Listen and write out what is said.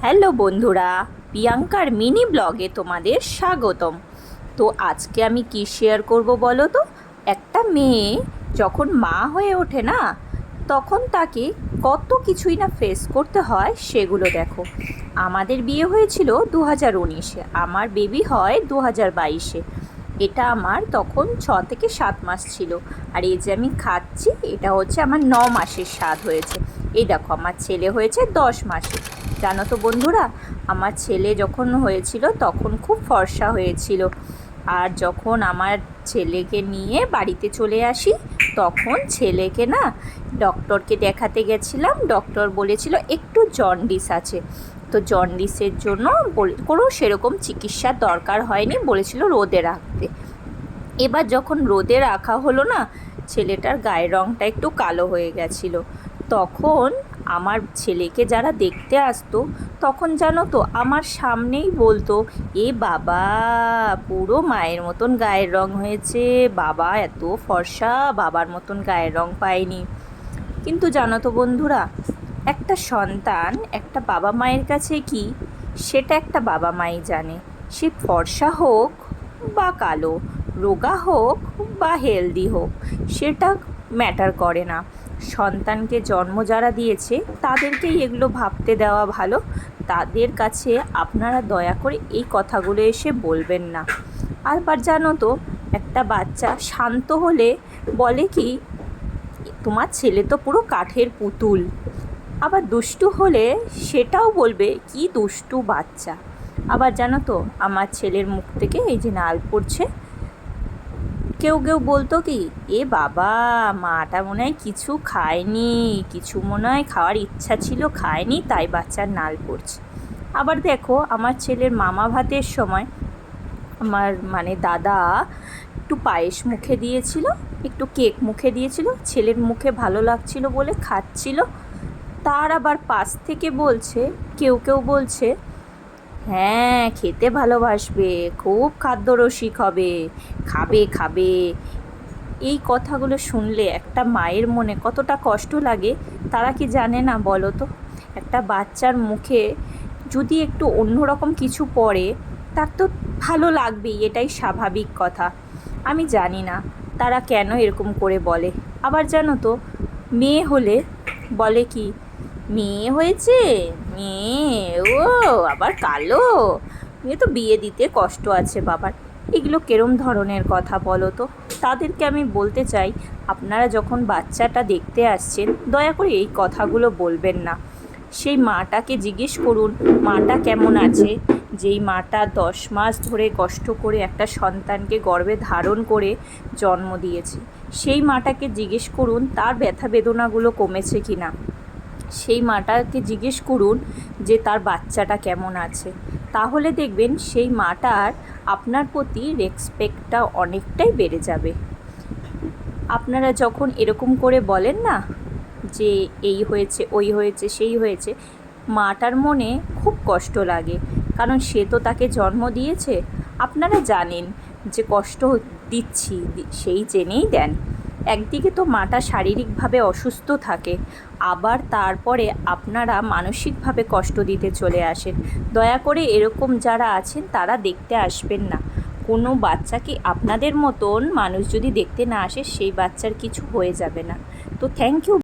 Hello বন্ধুরা, প্রিয়াঙ্কার mini ব্লগে তোমাদের স্বাগতম। তো আজকে আমি কি শেয়ার করব বলো তো। একটা মেয়ে যখন মা হয়ে ওঠে না, তখন তাকে কত কিছুই না ফেস করতে হয় সেগুলো দেখো। আমাদের বিয়ে হয়েছিল 2019-এ, আমার বেবি হয় 2022-এ। এটা আমার তখন 6 থেকে 7 মাস ছিল। আর এই যে আমি খাচ্ছি, এটা হচ্ছে আমার 9 মাসের স্বাদ হয়েছে। এই দেখো আমার ছেলে হয়েছে 10 মাসে। জানো তো বন্ধুরা, আমার ছেলে যখন হয়েছিল তখন খুব ফর্সা হয়েছিল। আর যখন আমার ছেলেকে নিয়ে বাড়িতে চলে আসি, তখন ছেলেকে না ডক্টরকে দেখাতে গেছিলাম। ডক্টর বলেছিল একটু জন্ডিস আছে। তো জন্ডিসের জন্য কোনো সেরকম চিকিৎসার দরকার হয়নি, বলেছিল রোদে রাখতে। এবার যখন রোদে রাখা হলো না, ছেলেটার গায়ের রঙটা একটু কালো হয়ে গেছিলো। তখন আমার ছেলেকে যারা দেখতে আসতো, তখন জানো তো আমার সামনেই বলতো, এ বাবা, পুরো মায়ের মতন গায়ের রং হয়েছে, বাবা এত ফর্সা, বাবার মতন গায়ের রং পায়নি। কিন্তু জানো তো বন্ধুরা, একটা সন্তান একটা বাবা মায়ের কাছে কি, সেটা একটা বাবা মাই জানে। সে ফর্সা হোক বা কালো, রোগা হোক বা হেলদি হোক, সেটা ম্যাটার করে না। সন্তানকে জন্ম যারা দিয়েছে তাদেরকেই এগুলো ভাবতে দেওয়া ভালো। তাদের কাছে আপনারা দয়া করে এই কথাগুলো এসে বলবেন না। আবার জানো তো, একটা বাচ্চা শান্ত হলে বলে কি, তোমার ছেলে তো পুরো কাঠের পুতুল। আবার দুষ্টু হলে সেটাও বলবে, কি দুষ্টু বাচ্চা। আবার জানো তো, আমার ছেলের মুখ থেকে এই যে নাল পড়ছে, কেউ কেউ বলতো কি, এ বাবা, মাটা মনে হয় কিছু খায়নি, কিছু মনে হয় খাওয়ার ইচ্ছা ছিল, খায়নি, তাই বাচ্চার নাল পড়ছে। আবার দেখো, আমার ছেলের মামা ভাতের সময় আমার দাদা একটু পায়েস মুখে দিয়েছিল, একটু কেক মুখে দিয়েছিল, ছেলের মুখে ভালো লাগছিল বলে খাচ্ছিল। তার আবার পাশ থেকে বলছে, কেউ কেউ বলছে, হ্যাঁ খেতে ভালোবাসবে, খুব খাদ্যরসিক হবে, খাবে খাবে। এই কথাগুলো শুনলে একটা মায়ের মনে কতটা কষ্ট লাগে, তারা কি জানে না বলো তো। একটা বাচ্চার মুখে যদি একটু অন্যরকম কিছু পড়ে, তার তো ভালো লাগবেই, এটাই স্বাভাবিক কথা। আমি জানি না তারা কেন এরকম করে বলে। আবার জানো তো, মেয়ে হলে বলে কি, মেয়ে হয়েছে, মেয়ে ও আবার কালো, মেয়ে তো বিয়ে দিতে কষ্ট আছে বাবার। এগুলো কেরম ধরনের কথা বলো তো। তাদেরকে আমি বলতে চাই, আপনারা যখন বাচ্চাটা দেখতে আসছেন, দয়া করে এই কথাগুলো বলবেন না। সেই মাটাকে জিজ্ঞেস করুন, মাটা কেমন আছে। যেই মাটা 10 মাস ধরে কষ্ট করে একটা সন্তানকে গর্ভে ধারণ করে জন্ম দিয়েছে, সেই মাটাকে জিজ্ঞেস করুন তার ব্যথা বেদনাগুলো কমেছে কি না। সেই মাটাকে জিজ্ঞেস করুন যে তার বাচ্চাটা কেমন আছে। তাহলে দেখবেন সেই মাটার আপনার প্রতি রেসপেক্টটা অনেকটাই বেড়ে যাবে। আপনারা যখন এরকম করে বলেন না যে এই হয়েছে, ওই হয়েছে, সেই হয়েছে, মাটার মনে খুব কষ্ট লাগে, কারণ সে তো তাকে জন্ম দিয়েছে। আপনারা জানেন যে কষ্ট দিচ্ছি, সেই জেনেই দেন। একদিকে তো মাটা শারীরিকভাবে অসুস্থ থাকে, আবার তারপরে আপনারা মানসিকভাবে কষ্ট দিতে চলে আসেন। দয়া করে এরকম যারা আছেন তারা দেখতে আসবেন না। কোনো বাচ্চাকে আপনাদের মতন মানুষ যদি দেখতে না আসে, সেই বাচ্চার কিছু হয়ে যাবে না। তো থ্যাংক ইউ।